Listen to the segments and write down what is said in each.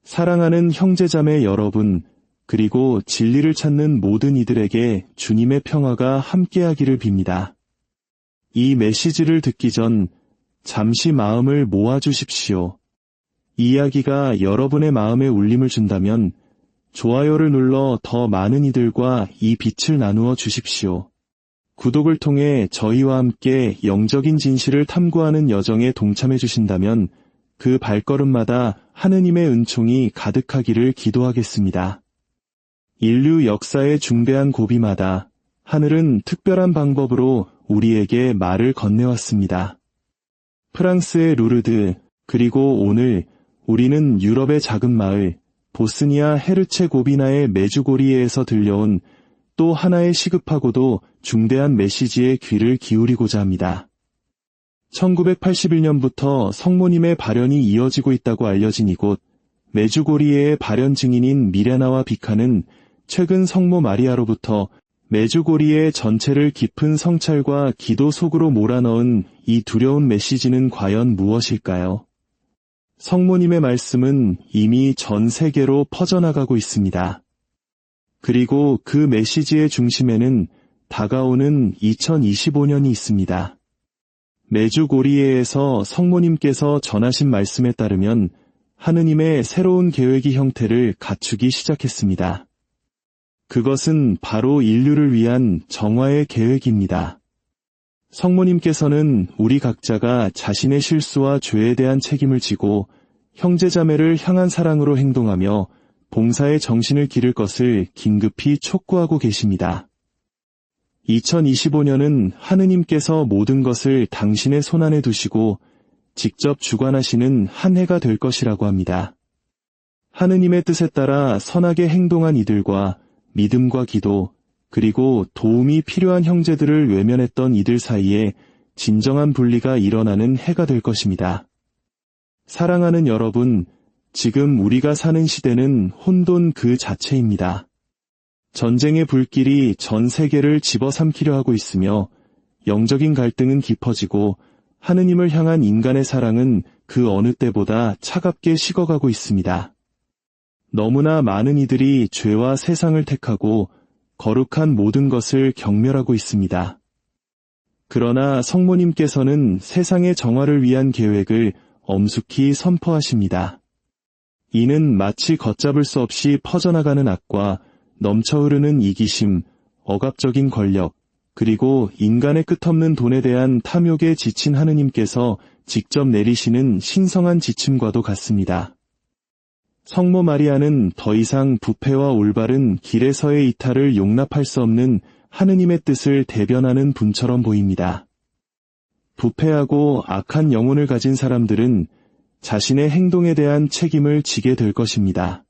사랑하는 형제자매 여러분, 그리고 진리를 찾는 모든 이들에게 주님의 평화가 함께하기를 빕니다. 이 메시지를 듣기 전 잠시 마음을 모아주십시오. 이 이야기가 여러분의 마음에 울림을 준다면 좋아요를 눌러 더 많은 이들과 이 빛을 나누어 주십시오. 구독을 통해 저희와 함께 영적인 진실을 탐구하는 여정에 동참해 주신다면 그 발걸음마다 하느님의 은총이 가득하기를 기도하겠습니다. 인류 역사의 중대한 고비마다 하늘은 특별한 방법으로 우리에게 말을 건네왔습니다. 프랑스의 루르드, 그리고 오늘 우리는 유럽의 작은 마을 보스니아 헤르체고비나의 메주고리에에서 들려온 또 하나의 시급하고도 중대한 메시지에 귀를 기울이고자 합니다. 1981년부터 성모님의 발현이 이어지고 있다고 알려진 이곳 메주고리에의 발현 증인인 미레나와 비카는 최근 성모 마리아로부터 메주고리에 전체를 깊은 성찰과 기도 속으로 몰아넣은 이 두려운 메시지는 과연 무엇일까요? 성모님의 말씀은 이미 전 세계로 퍼져나가고 있습니다. 그리고 그 메시지의 중심에는 다가오는 2025년이 있습니다. 메주고리에에서 성모님께서 전하신 말씀에 따르면 하느님의 새로운 계획의 형태를 갖추기 시작했습니다. 그것은 바로 인류를 위한 정화의 계획입니다. 성모님께서는 우리 각자가 자신의 실수와 죄에 대한 책임을 지고 형제자매를 향한 사랑으로 행동하며 봉사의 정신을 기를 것을 긴급히 촉구하고 계십니다. 2025년은 하느님께서 모든 것을 당신의 손안에 두시고 직접 주관하시는 한 해가 될 것이라고 합니다. 하느님의 뜻에 따라 선하게 행동한 이들과 믿음과 기도, 그리고 도움이 필요한 형제들을 외면했던 이들 사이에 진정한 분리가 일어나는 해가 될 것입니다. 사랑하는 여러분, 지금 우리가 사는 시대는 혼돈 그 자체입니다. 전쟁의 불길이 전 세계를 집어삼키려 하고 있으며 영적인 갈등은 깊어지고 하느님을 향한 인간의 사랑은 그 어느 때보다 차갑게 식어가고 있습니다. 너무나 많은 이들이 죄와 세상을 택하고 거룩한 모든 것을 경멸하고 있습니다. 그러나 성모님께서는 세상의 정화를 위한 계획을 엄숙히 선포하십니다. 이는 마치 걷잡을 수 없이 퍼져나가는 악과 넘쳐 흐르는 이기심, 억압적인 권력, 그리고 인간의 끝없는 돈에 대한 탐욕에 지친 하느님께서 직접 내리시는 신성한 지침과도 같습니다. 성모 마리아는 더 이상 부패와 올바른 길에서의 이탈을 용납할 수 없는 하느님의 뜻을 대변하는 분처럼 보입니다. 부패하고 악한 영혼을 가진 사람들은 자신의 행동에 대한 책임을 지게 될 것입니다.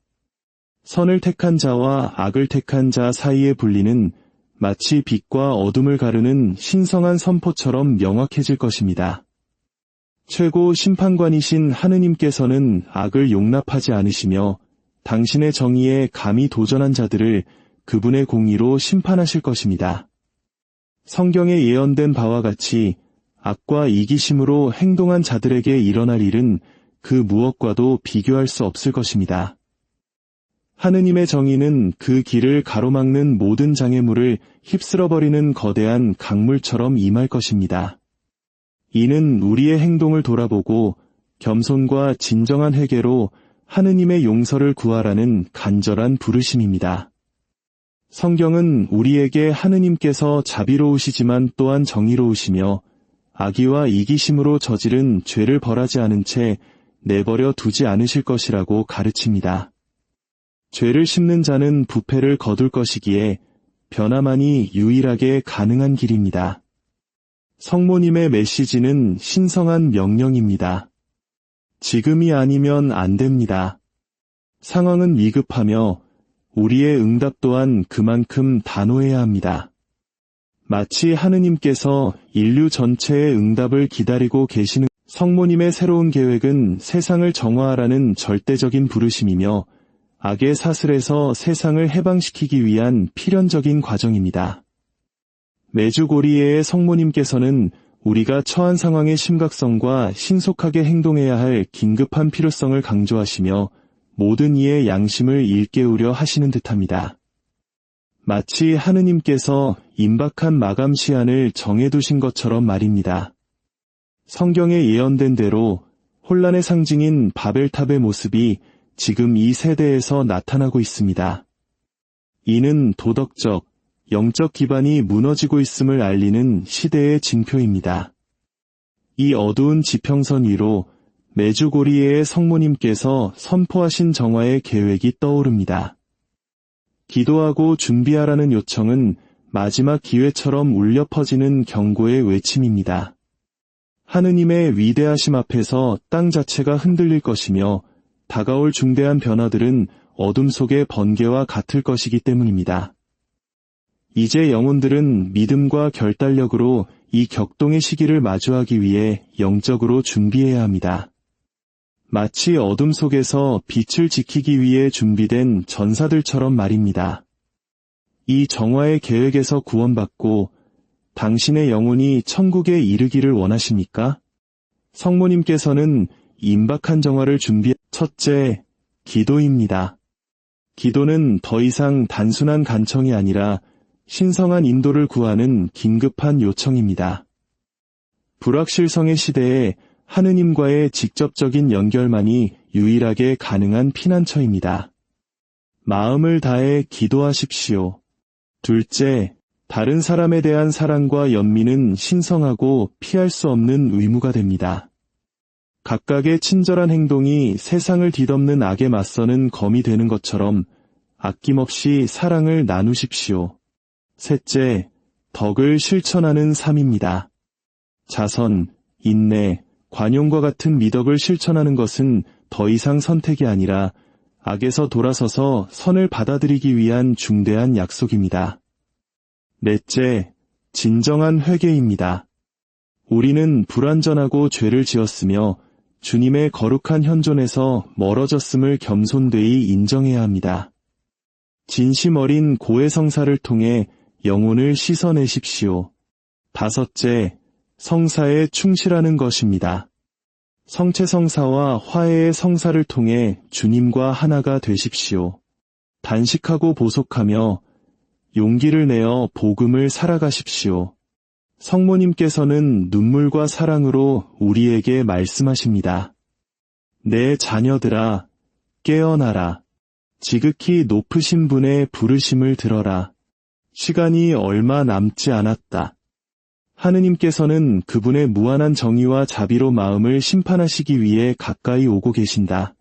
선을 택한 자와 악을 택한 자 사이의 분리는 마치 빛과 어둠을 가르는 신성한 선포처럼 명확해질 것입니다. 최고 심판관이신 하느님께서는 악을 용납하지 않으시며 당신의 정의에 감히 도전한 자들을 그분의 공의로 심판하실 것입니다. 성경에 예언된 바와 같이 악과 이기심으로 행동한 자들에게 일어날 일은 그 무엇과도 비교할 수 없을 것입니다. 하느님의 정의는 그 길을 가로막는 모든 장애물을 휩쓸어버리는 거대한 강물처럼 임할 것입니다. 이는 우리의 행동을 돌아보고 겸손과 진정한 회개로 하느님의 용서를 구하라는 간절한 부르심입니다. 성경은 우리에게 하느님께서 자비로우시지만 또한 정의로우시며 악의와 이기심으로 저지른 죄를 벌하지 않은 채 내버려 두지 않으실 것이라고 가르칩니다. 죄를 씹는 자는 부패를 거둘 것이기에 변화만이 유일하게 가능한 길입니다. 성모님의 메시지는 신성한 명령입니다. 지금이 아니면 안 됩니다. 상황은 위급하며 우리의 응답 또한 그만큼 단호해야 합니다. 마치 하느님께서 인류 전체의 응답을 기다리고 계시는 성모님의 새로운 계획은 세상을 정화하라는 절대적인 부르심이며 악의 사슬에서 세상을 해방시키기 위한 필연적인 과정입니다. 메주고리에의 성모님께서는 우리가 처한 상황의 심각성과 신속하게 행동해야 할 긴급한 필요성을 강조하시며 모든 이의 양심을 일깨우려 하시는 듯합니다. 마치 하느님께서 임박한 마감 시한을 정해두신 것처럼 말입니다. 성경에 예언된 대로 혼란의 상징인 바벨탑의 모습이 지금 이 세대에서 나타나고 있습니다. 이는 도덕적, 영적 기반이 무너지고 있음을 알리는 시대의 징표입니다. 이 어두운 지평선 위로 메주고리에의 성모님께서 선포하신 정화의 계획이 떠오릅니다. 기도하고 준비하라는 요청은 마지막 기회처럼 울려 퍼지는 경고의 외침입니다. 하느님의 위대하심 앞에서 땅 자체가 흔들릴 것이며 다가올 중대한 변화들은 어둠 속의 번개와 같을 것이기 때문입니다. 이제 영혼들은 믿음과 결단력으로 이 격동의 시기를 마주하기 위해 영적으로 준비해야 합니다. 마치 어둠 속에서 빛을 지키기 위해 준비된 전사들처럼 말입니다. 이 정화의 계획에서 구원받고 당신의 영혼이 천국에 이르기를 원하십니까? 성모님께서는 임박한 정화를 첫째, 기도입니다. 기도는 더 이상 단순한 간청이 아니라 신성한 인도를 구하는 긴급한 요청입니다. 불확실성의 시대에 하느님과의 직접적인 연결만이 유일하게 가능한 피난처입니다. 마음을 다해 기도하십시오. 둘째, 다른 사람에 대한 사랑과 연민은 신성하고 피할 수 없는 의무가 됩니다. 각각의 친절한 행동이 세상을 뒤덮는 악에 맞서는 검이 되는 것처럼 아낌없이 사랑을 나누십시오. 셋째, 덕을 실천하는 삶입니다. 자선, 인내, 관용과 같은 미덕을 실천하는 것은 더 이상 선택이 아니라 악에서 돌아서서 선을 받아들이기 위한 중대한 약속입니다. 넷째, 진정한 회개입니다. 우리는 불완전하고 죄를 지었으며 주님의 거룩한 현존에서 멀어졌음을 겸손되이 인정해야 합니다. 진심 어린 고해 성사를 통해 영혼을 씻어내십시오. 다섯째, 성사에 충실하는 것입니다. 성체 성사와 화해의 성사를 통해 주님과 하나가 되십시오. 단식하고 보속하며 용기를 내어 복음을 살아가십시오. 성모님께서는 눈물과 사랑으로 우리에게 말씀하십니다. 내 자녀들아, 깨어나라. 지극히 높으신 분의 부르심을 들어라. 시간이 얼마 남지 않았다. 하느님께서는 그분의 무한한 정의와 자비로 마음을 심판하시기 위해 가까이 오고 계신다.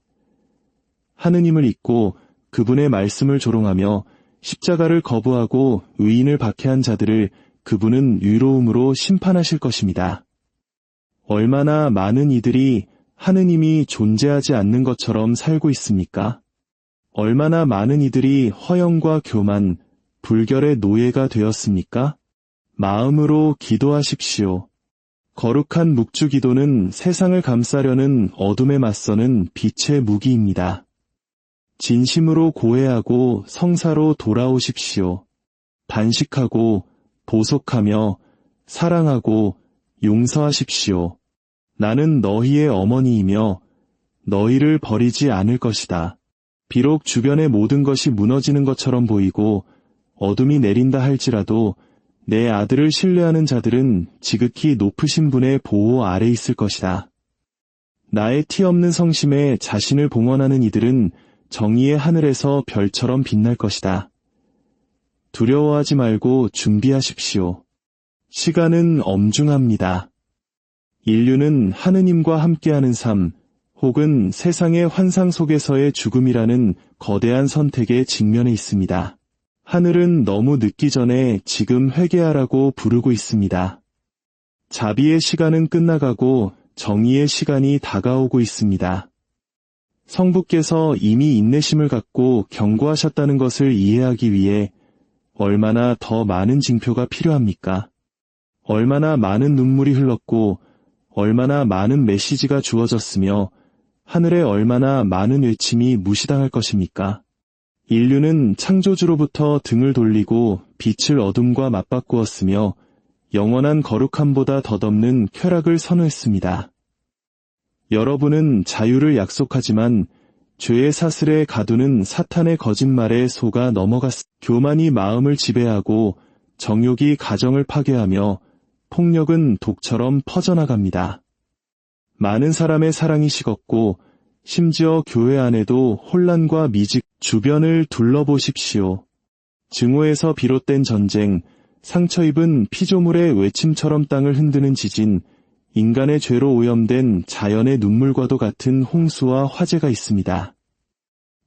하느님을 잊고 그분의 말씀을 조롱하며 십자가를 거부하고 의인을 박해한 자들을 그분은 위로움으로 심판하실 것입니다. 얼마나 많은 이들이 하느님이 존재하지 않는 것처럼 살고 있습니까? 얼마나 많은 이들이 허영과 교만, 불결의 노예가 되었습니까? 마음으로 기도하십시오. 거룩한 묵주 기도는 세상을 감싸려는 어둠에 맞서는 빛의 무기입니다. 진심으로 고해하고 성사로 돌아오십시오. 단식하고 보속하며 사랑하고 용서하십시오. 나는 너희의 어머니이며 너희를 버리지 않을 것이다. 비록 주변의 모든 것이 무너지는 것처럼 보이고 어둠이 내린다 할지라도 내 아들을 신뢰하는 자들은 지극히 높으신 분의 보호 아래 있을 것이다. 나의 티 없는 성심에 자신을 봉헌하는 이들은 정의의 하늘에서 별처럼 빛날 것이다. 두려워하지 말고 준비하십시오. 시간은 엄중합니다. 인류는 하느님과 함께하는 삶, 혹은 세상의 환상 속에서의 죽음이라는 거대한 선택에 직면해 있습니다. 하늘은 너무 늦기 전에 지금 회개하라고 부르고 있습니다. 자비의 시간은 끝나가고 정의의 시간이 다가오고 있습니다. 성부께서 이미 인내심을 갖고 경고하셨다는 것을 이해하기 위해 얼마나 더 많은 징표가 필요합니까? 얼마나 많은 눈물이 흘렀고 얼마나 많은 메시지가 주어졌으며 하늘에 얼마나 많은 외침이 무시당할 것입니까? 인류는 창조주로부터 등을 돌리고 빛을 어둠과 맞바꾸었으며 영원한 거룩함보다 덧없는 쾌락을 선호했습니다. 여러분은 자유를 약속하지만 죄의 사슬에 가두는 사탄의 거짓말에 속아 교만이 마음을 지배하고 정욕이 가정을 파괴하며 폭력은 독처럼 퍼져나갑니다. 많은 사람의 사랑이 식었고 심지어 교회 안에도 혼란과 미직, 주변을 둘러보십시오. 증오에서 비롯된 전쟁, 상처 입은 피조물의 외침처럼 땅을 흔드는 지진, 인간의 죄로 오염된 자연의 눈물과도 같은 홍수와 화재가 있습니다.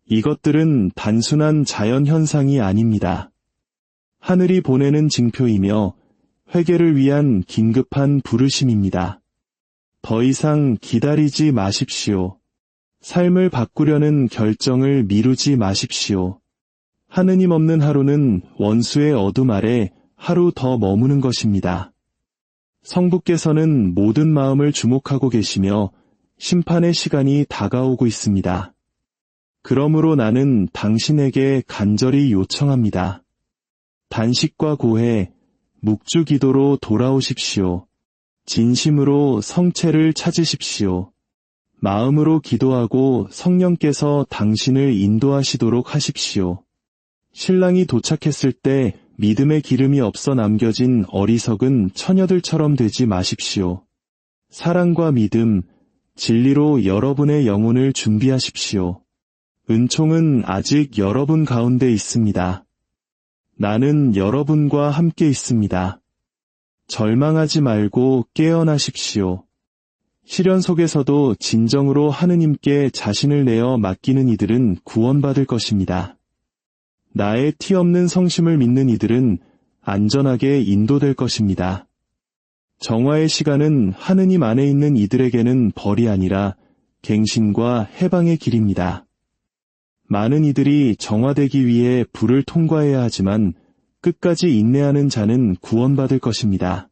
이것들은 단순한 자연 현상이 아닙니다. 하늘이 보내는 징표이며 회개를 위한 긴급한 부르심입니다. 더 이상 기다리지 마십시오. 삶을 바꾸려는 결정을 미루지 마십시오. 하느님 없는 하루는 원수의 어둠 아래 하루 더 머무는 것입니다. 성부께서는 모든 마음을 주목하고 계시며 심판의 시간이 다가오고 있습니다. 그러므로 나는 당신에게 간절히 요청합니다. 단식과 고해, 묵주 기도로 돌아오십시오. 진심으로 성체를 찾으십시오. 마음으로 기도하고 성령께서 당신을 인도하시도록 하십시오. 신랑이 도착했을 때 믿음의 기름이 없어 남겨진 어리석은 처녀들처럼 되지 마십시오. 사랑과 믿음, 진리로 여러분의 영혼을 준비하십시오. 은총은 아직 여러분 가운데 있습니다. 나는 여러분과 함께 있습니다. 절망하지 말고 깨어나십시오. 시련 속에서도 진정으로 하느님께 자신을 내어 맡기는 이들은 구원받을 것입니다. 나의 티 없는 성심을 믿는 이들은 안전하게 인도될 것입니다. 정화의 시간은 하느님 안에 있는 이들에게는 벌이 아니라 갱신과 해방의 길입니다. 많은 이들이 정화되기 위해 불을 통과해야 하지만 끝까지 인내하는 자는 구원받을 것입니다.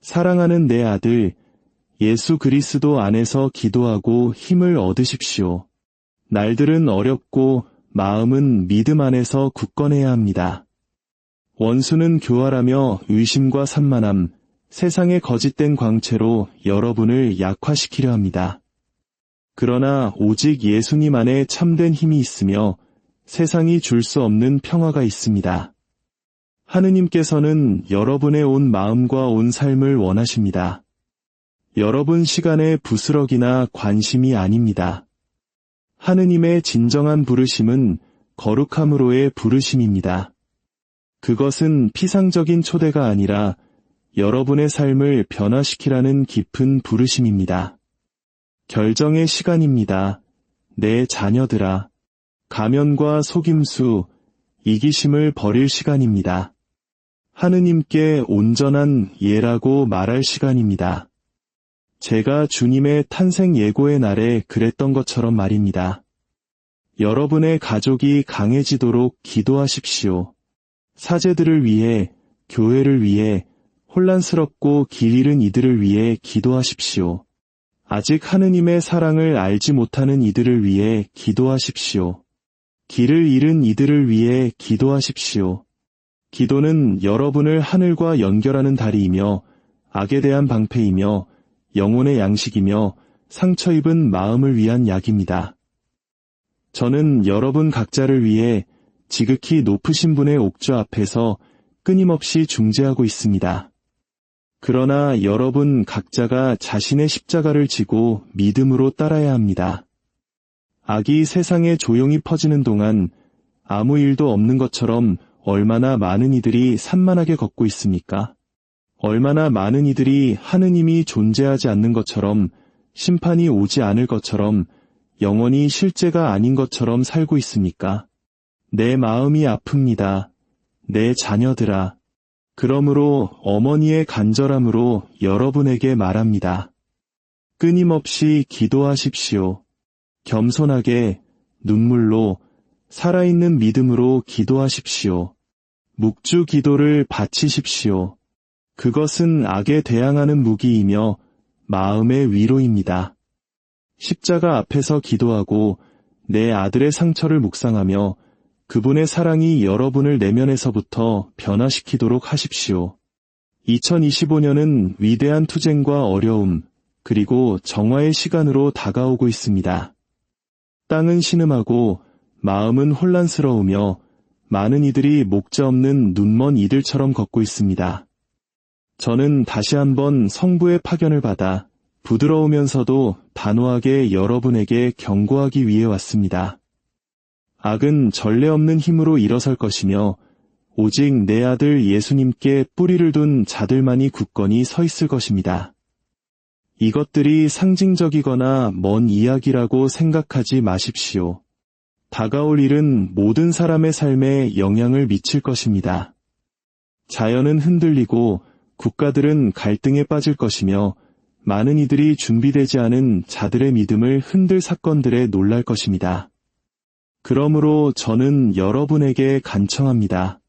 사랑하는 내 아들, 예수 그리스도 안에서 기도하고 힘을 얻으십시오. 날들은 어렵고 마음은 믿음 안에서 굳건해야 합니다. 원수는 교활하며 의심과 산만함, 세상의 거짓된 광채로 여러분을 약화시키려 합니다. 그러나 오직 예수님 안에 참된 힘이 있으며 세상이 줄 수 없는 평화가 있습니다. 하느님께서는 여러분의 온 마음과 온 삶을 원하십니다. 여러분 시간의 부스럭이나 관심이 아닙니다. 하느님의 진정한 부르심은 거룩함으로의 부르심입니다. 그것은 피상적인 초대가 아니라 여러분의 삶을 변화시키라는 깊은 부르심입니다. 결정의 시간입니다. 내 자녀들아, 가면과 속임수, 이기심을 버릴 시간입니다. 하느님께 온전한 예라고 말할 시간입니다. 제가 주님의 탄생 예고의 날에 그랬던 것처럼 말입니다. 여러분의 가족이 강해지도록 기도하십시오. 사제들을 위해, 교회를 위해, 혼란스럽고 길 잃은 이들을 위해 기도하십시오. 아직 하느님의 사랑을 알지 못하는 이들을 위해 기도하십시오. 길을 잃은 이들을 위해 기도하십시오. 기도는 여러분을 하늘과 연결하는 다리이며 악에 대한 방패이며 영혼의 양식이며 상처 입은 마음을 위한 약입니다. 저는 여러분 각자를 위해 지극히 높으신 분의 옥좌 앞에서 끊임없이 중재하고 있습니다. 그러나 여러분 각자가 자신의 십자가를 지고 믿음으로 따라야 합니다. 악이 세상에 조용히 퍼지는 동안 아무 일도 없는 것처럼 얼마나 많은 이들이 산만하게 걷고 있습니까? 얼마나 많은 이들이 하느님이 존재하지 않는 것처럼 심판이 오지 않을 것처럼 영원히 실제가 아닌 것처럼 살고 있습니까? 내 마음이 아픕니다. 내 자녀들아. 그러므로 어머니의 간절함으로 여러분에게 말합니다. 끊임없이 기도하십시오. 겸손하게, 눈물로, 살아있는 믿음으로 기도하십시오. 묵주 기도를 바치십시오. 그것은 악에 대항하는 무기이며 마음의 위로입니다. 십자가 앞에서 기도하고 내 아들의 상처를 묵상하며 그분의 사랑이 여러분을 내면에서부터 변화시키도록 하십시오. 2025년은 위대한 투쟁과 어려움, 그리고 정화의 시간으로 다가오고 있습니다. 땅은 신음하고 마음은 혼란스러우며 많은 이들이 목자 없는 눈먼 이들처럼 걷고 있습니다. 저는 다시 한번 성부의 파견을 받아 부드러우면서도 단호하게 여러분에게 경고하기 위해 왔습니다. 악은 전례 없는 힘으로 일어설 것이며 오직 내 아들 예수님께 뿌리를 둔 자들만이 굳건히 서 있을 것입니다. 이것들이 상징적이거나 먼 이야기라고 생각하지 마십시오. 다가올 일은 모든 사람의 삶에 영향을 미칠 것입니다. 자연은 흔들리고 국가들은 갈등에 빠질 것이며 많은 이들이 준비되지 않은 자들의 믿음을 흔들 사건들에 놀랄 것입니다. 그러므로 저는 여러분에게 간청합니다.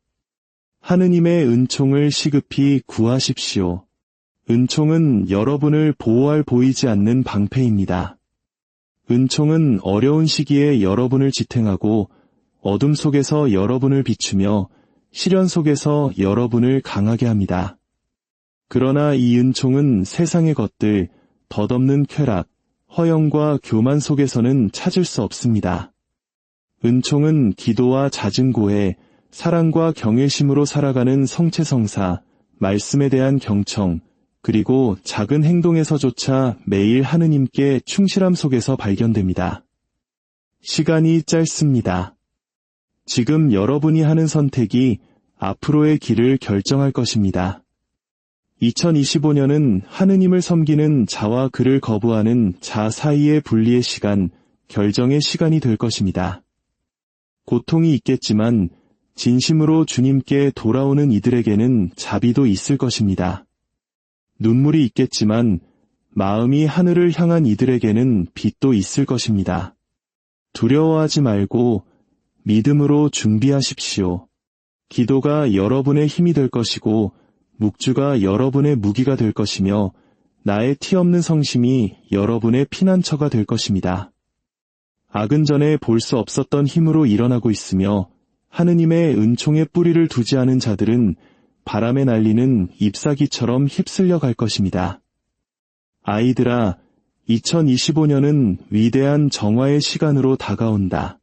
하느님의 은총을 시급히 구하십시오. 은총은 여러분을 보호할 보이지 않는 방패입니다. 은총은 어려운 시기에 여러분을 지탱하고 어둠 속에서 여러분을 비추며 시련 속에서 여러분을 강하게 합니다. 그러나 이 은총은 세상의 것들, 덧없는 쾌락, 허영과 교만 속에서는 찾을 수 없습니다. 은총은 기도와 잦은 고해, 사랑과 경외심으로 살아가는 성체성사, 말씀에 대한 경청, 그리고 작은 행동에서조차 매일 하느님께 충실함 속에서 발견됩니다. 시간이 짧습니다. 지금 여러분이 하는 선택이 앞으로의 길을 결정할 것입니다. 2025년은 하느님을 섬기는 자와 그를 거부하는 자 사이의 분리의 시간, 결정의 시간이 될 것입니다. 고통이 있겠지만 진심으로 주님께 돌아오는 이들에게는 자비도 있을 것입니다. 눈물이 있겠지만 마음이 하늘을 향한 이들에게는 빛도 있을 것입니다. 두려워하지 말고 믿음으로 준비하십시오. 기도가 여러분의 힘이 될 것이고 묵주가 여러분의 무기가 될 것이며 나의 티 없는 성심이 여러분의 피난처가 될 것입니다. 악은 전에 볼 수 없었던 힘으로 일어나고 있으며 하느님의 은총에 뿌리를 두지 않은 자들은 바람에 날리는 잎사귀처럼 휩쓸려 갈 것입니다. 아이들아, 2025년은 위대한 정화의 시간으로 다가온다.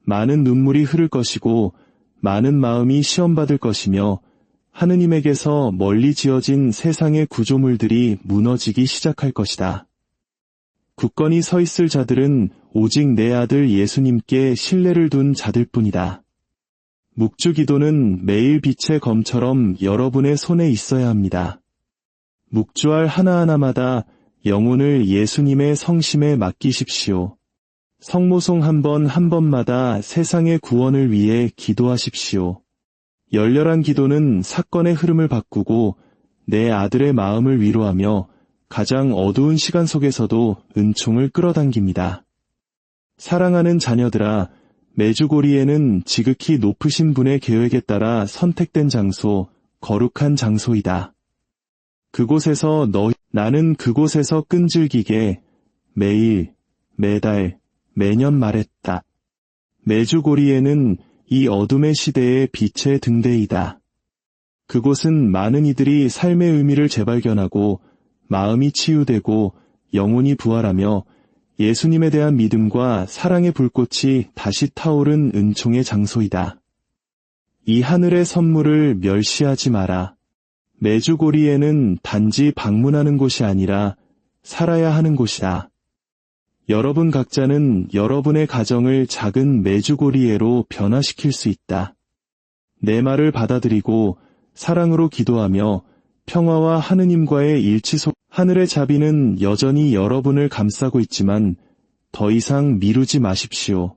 많은 눈물이 흐를 것이고 많은 마음이 시험받을 것이며 하느님에게서 멀리 지어진 세상의 구조물들이 무너지기 시작할 것이다. 굳건히 서 있을 자들은 오직 내 아들 예수님께 신뢰를 둔 자들뿐이다. 묵주 기도는 매일 빛의 검처럼 여러분의 손에 있어야 합니다. 묵주할 하나하나마다 영혼을 예수님의 성심에 맡기십시오. 성모송 한 번마다 세상의 구원을 위해 기도하십시오. 열렬한 기도는 사건의 흐름을 바꾸고 내 아들의 마음을 위로하며 가장 어두운 시간 속에서도 은총을 끌어당깁니다. 사랑하는 자녀들아, 메주고리에는 지극히 높으신 분의 계획에 따라 선택된 장소, 거룩한 장소이다. 그곳에서 나는 그곳에서 끈질기게 매일, 매달, 매년 말했다. 메주고리에는 이 어둠의 시대의 빛의 등대이다. 그곳은 많은 이들이 삶의 의미를 재발견하고 마음이 치유되고 영혼이 부활하며 예수님에 대한 믿음과 사랑의 불꽃이 다시 타오른 은총의 장소이다. 이 하늘의 선물을 멸시하지 마라. 메주고리에는 단지 방문하는 곳이 아니라 살아야 하는 곳이다. 여러분 각자는 여러분의 가정을 작은 메주고리에로 변화시킬 수 있다. 내 말을 받아들이고 사랑으로 기도하며 평화와 하느님과의 일치 속 하늘의 자비는 여전히 여러분을 감싸고 있지만 더 이상 미루지 마십시오.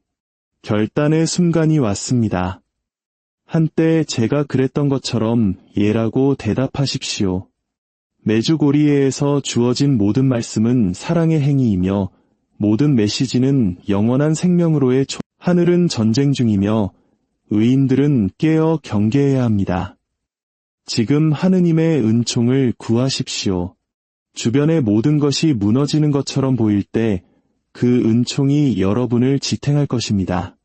결단의 순간이 왔습니다. 한때 제가 그랬던 것처럼 예라고 대답하십시오. 메주고리에에서 주어진 모든 말씀은 사랑의 행위이며 모든 메시지는 영원한 생명으로의 하늘은 전쟁 중이며 의인들은 깨어 경계해야 합니다. 지금 하느님의 은총을 구하십시오. 주변의 모든 것이 무너지는 것처럼 보일 때 그 은총이 여러분을 지탱할 것입니다.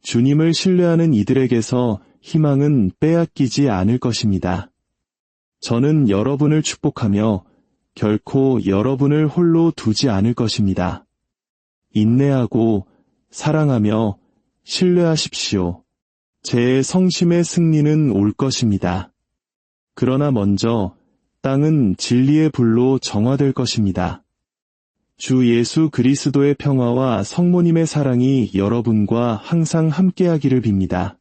주님을 신뢰하는 이들에게서 희망은 빼앗기지 않을 것입니다. 저는 여러분을 축복하며 결코 여러분을 홀로 두지 않을 것입니다. 인내하고 사랑하며 신뢰하십시오. 제 성심의 승리는 올 것입니다. 그러나 먼저 땅은 진리의 불로 정화될 것입니다. 주 예수 그리스도의 평화와 성모님의 사랑이 여러분과 항상 함께하기를 빕니다.